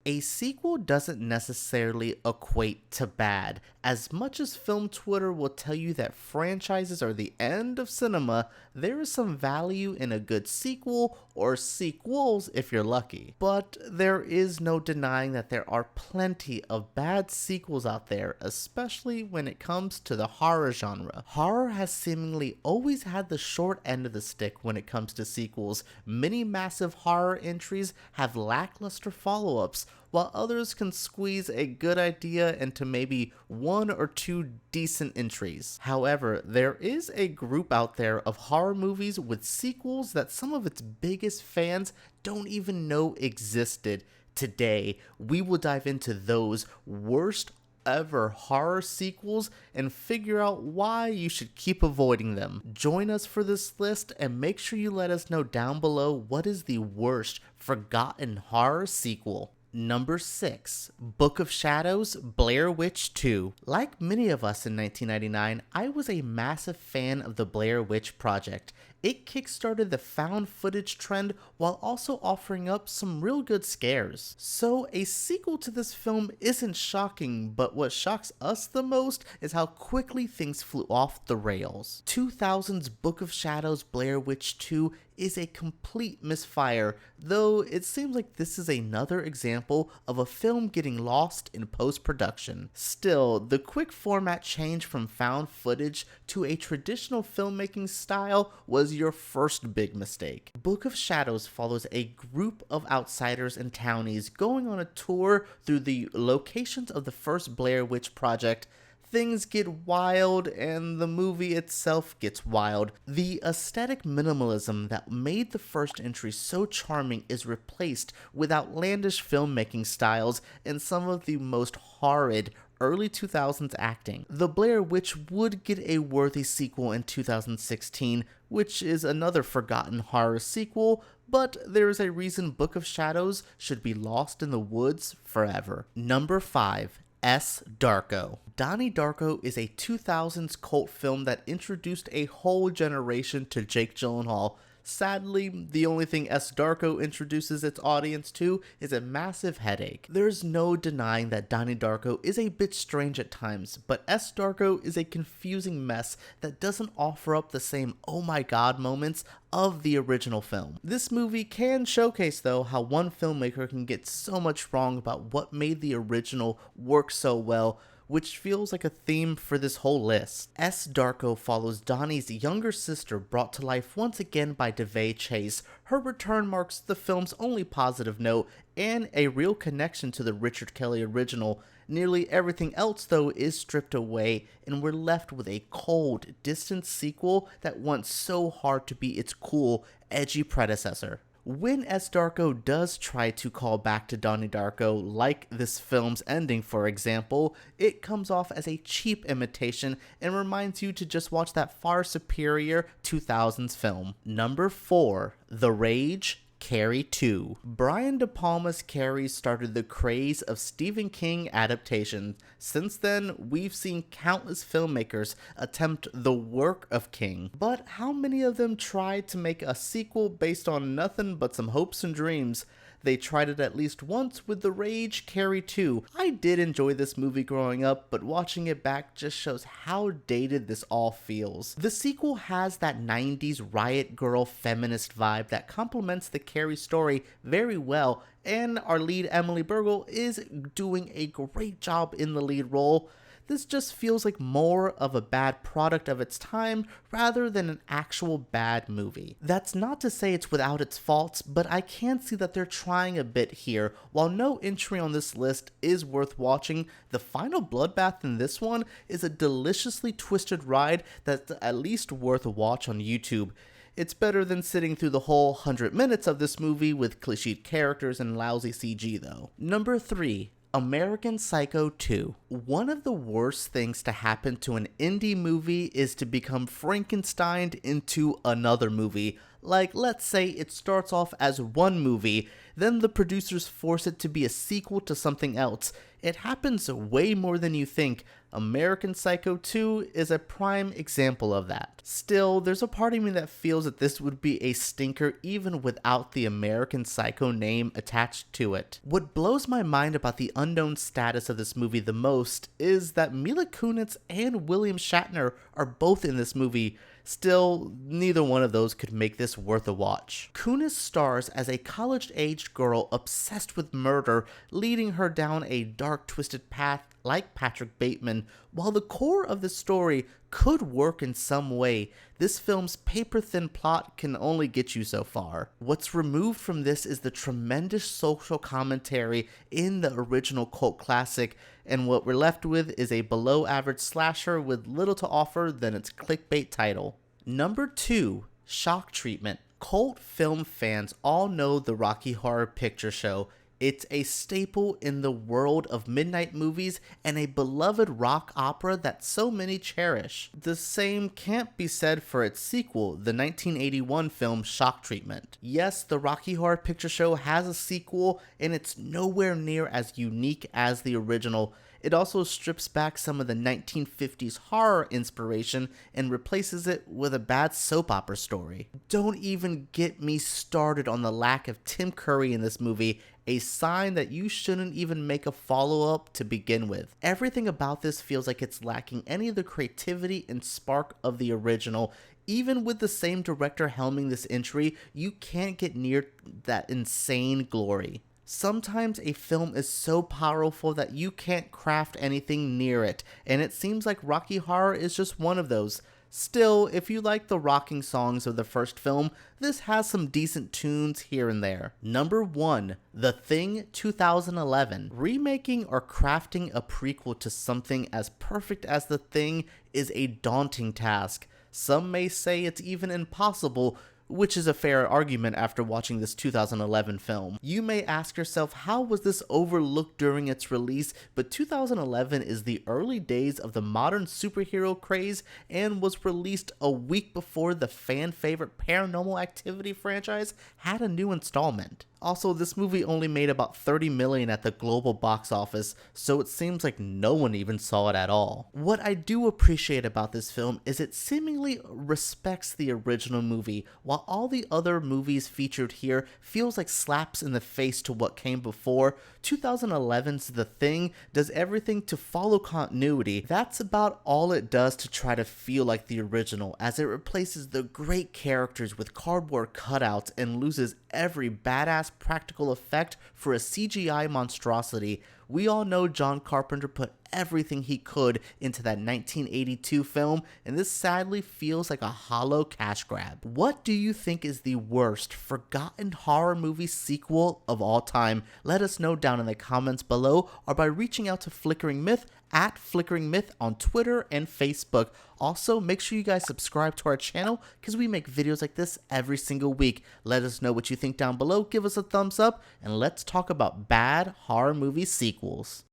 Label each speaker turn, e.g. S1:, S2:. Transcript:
S1: A sequel doesn't necessarily equate to bad. As much as film Twitter will tell you that franchises are the end of cinema, there is some value in a good sequel or sequels if you're lucky. But there is no denying that there are plenty of bad sequels out there, especially when it comes to the horror genre. Horror has seemingly always had the short end of the stick when it comes to sequels. Many massive horror entries have lackluster follow-ups, while others can squeeze a good idea into maybe one or two decent entries. However, there is a group out there of horror movies with sequels that some of its biggest fans don't even know existed. Today, we will dive into those worst ever horror sequels and figure out why you should keep avoiding them. Join us for this list and make sure you let us know down below what is the worst forgotten horror sequel. Number 6. Book of Shadows, Blair Witch 2. Like many of us in 1999, I was a massive fan of the Blair Witch Project. It kickstarted the found footage trend while also offering up some real good scares. So a sequel to this film isn't shocking, but what shocks us the most is how quickly things flew off the rails. 2000's Book of Shadows Blair Witch 2 is a complete misfire, though it seems like this is another example of a film getting lost in post-production. Still, the quick format change from found footage to a traditional filmmaking style was your first big mistake. Book of Shadows follows a group of outsiders and townies going on a tour through the locations of the first Blair Witch Project. Things get wild, and the movie itself gets wild. The aesthetic minimalism that made the first entry so charming is replaced with outlandish filmmaking styles and some of the most horrid early 2000s acting. The Blair Witch would get a worthy sequel in 2016, which is another forgotten horror sequel, but there is a reason Book of Shadows should be lost in the woods forever. Number 5. Darko. Donnie Darko is a 2000s cult film that introduced a whole generation to Jake Gyllenhaal. Sadly, the only thing Darko introduces its audience to is a massive headache. There's no denying that Donnie Darko is a bit strange at times, but Darko is a confusing mess that doesn't offer up the same oh my god moments of the original film. This movie can showcase though how one filmmaker can get so much wrong about what made the original work so well, which feels like a theme for this whole list. Darko follows Donnie's younger sister brought to life once again by DeVay Chase. Her return marks the film's only positive note and a real connection to the Richard Kelly original. Nearly everything else though is stripped away, and we're left with a cold, distant sequel that wants so hard to be its cool, edgy predecessor. When Darko does try to call back to Donnie Darko, like this film's ending for example, it comes off as a cheap imitation and reminds you to just watch that far superior 2000s film. Number 4. The Rage, Carrie 2. Brian De Palma's Carrie started the craze of Stephen King adaptations. Since then, we've seen countless filmmakers attempt the work of King. But how many of them tried to make a sequel based on nothing but some hopes and dreams? They tried it at least once with The Rage, Carrie 2. I did enjoy this movie growing up, but watching it back just shows how dated this all feels. The sequel has that 90s riot girl feminist vibe that complements the Carrie story very well, and our lead Emily Bergel is doing a great job in the lead role. This just feels like more of a bad product of its time rather than an actual bad movie. That's not to say it's without its faults, but I can see that they're trying a bit here. While no entry on this list is worth watching, the final bloodbath in this one is a deliciously twisted ride that's at least worth a watch on YouTube. It's better than sitting through the whole 100 minutes of this movie with cliched characters and lousy CG though. Number 3. American Psycho 2. One of the worst things to happen to an indie movie is to become Frankensteined into another movie. Like, let's say it starts off as one movie, then the producers force it to be a sequel to something else. It happens way more than you think. American Psycho 2 is a prime example of that. Still, there's a part of me that feels that this would be a stinker even without the American Psycho name attached to it. What blows my mind about the unknown status of this movie the most is that Mila Kunis and William Shatner are both in this movie. Still, neither one of those could make this worth a watch. Kunis stars as a college-aged girl obsessed with murder, leading her down a dark, twisted path like Patrick Bateman. While the core of the story could work in some way, this film's paper-thin plot can only get you so far. What's removed from this is the tremendous social commentary in the original cult classic, and what we're left with is a below-average slasher with little to offer than its clickbait title. Number 2, Shock Treatment. Cult film fans all know the Rocky Horror Picture Show. It's a staple in the world of midnight movies and a beloved rock opera that so many cherish. The same can't be said for its sequel, the 1981 film Shock Treatment. Yes, the Rocky Horror Picture Show has a sequel, and it's nowhere near as unique as the original. It also strips back some of the 1950s horror inspiration and replaces it with a bad soap opera story. Don't even get me started on the lack of Tim Curry in this movie, a sign that you shouldn't even make a follow-up to begin with. Everything about this feels like it's lacking any of the creativity and spark of the original. Even with the same director helming this entry, you can't get near that insane glory. Sometimes a film is so powerful that you can't craft anything near it, and it seems like Rocky Horror is just one of those. Still, if you like the rocking songs of the first film, this has some decent tunes here and there. Number 1, The Thing 2011. Remaking or crafting a prequel to something as perfect as The Thing is a daunting task. Some may say it's even impossible, which is a fair argument after watching this 2011 film. You may ask yourself, how was this overlooked during its release? But 2011 is the early days of the modern superhero craze and was released a week before the fan favorite Paranormal Activity franchise had a new installment. Also, this movie only made about $30 million at the global box office, so it seems like no one even saw it at all. What I do appreciate about this film is it seemingly respects the original movie, while all the other movies featured here feels like slaps in the face to what came before. 2011's The Thing does everything to follow continuity. That's about all it does to try to feel like the original, as it replaces the great characters with cardboard cutouts and loses every badass practical effect for a CGI monstrosity. We all know John Carpenter put everything he could into that 1982 film, and this sadly feels like a hollow cash grab. What do you think is the worst forgotten horror movie sequel of all time? Let us know down in the comments below, or by reaching out to Flickering Myth at Flickering Myth on Twitter and Facebook. Also, make sure you guys subscribe to our channel because we make videos like this every single week. Let us know what you think down below, give us a thumbs up, and let's talk about bad horror movie sequels.